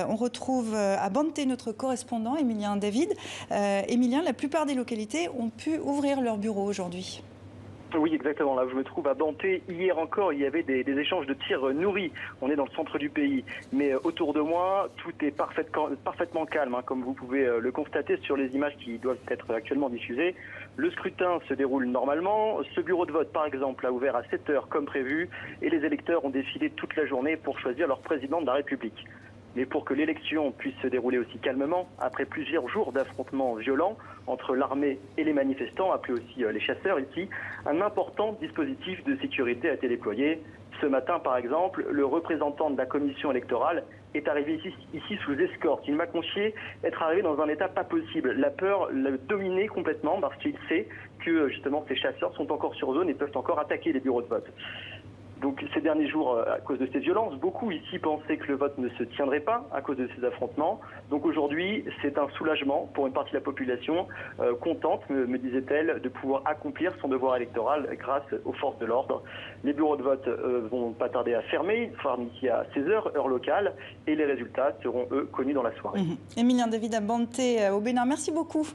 On retrouve à Bante notre correspondant, Émilien David. Émilien, la plupart des localités ont pu ouvrir leurs bureaux aujourd'hui. Oui, exactement. Là où je me trouve à Bante, hier encore, il y avait des échanges de tirs nourris. On est dans le centre du pays. Mais autour de moi, tout est parfaitement calme, hein, comme vous pouvez le constater sur les images qui doivent être actuellement diffusées. Le scrutin se déroule normalement. Ce bureau de vote, par exemple, a ouvert à 7 heures comme prévu. Et les électeurs ont défilé toute la journée pour choisir leur président de la République. Mais pour que l'élection puisse se dérouler aussi calmement, après plusieurs jours d'affrontements violents entre l'armée et les manifestants, appelés aussi les chasseurs ici, un important dispositif de sécurité a été déployé. Ce matin, par exemple, le représentant de la commission électorale est arrivé ici sous escorte. Il m'a confié être arrivé dans un état pas possible. La peur l'a dominé complètement parce qu'il sait que justement ces chasseurs sont encore sur zone et peuvent encore attaquer les bureaux de vote. Donc ces derniers jours, à cause de ces violences, beaucoup ici pensaient que le vote ne se tiendrait pas à cause de ces affrontements. Donc aujourd'hui, c'est un soulagement pour une partie de la population, contente, me disait-elle, de pouvoir accomplir son devoir électoral grâce aux forces de l'ordre. Les bureaux de vote vont pas tarder à fermer, d'ici à 16 heures, heure locale, et les résultats seront, eux, connus dans la soirée. Émilien David à Bante, au Bénin, merci beaucoup.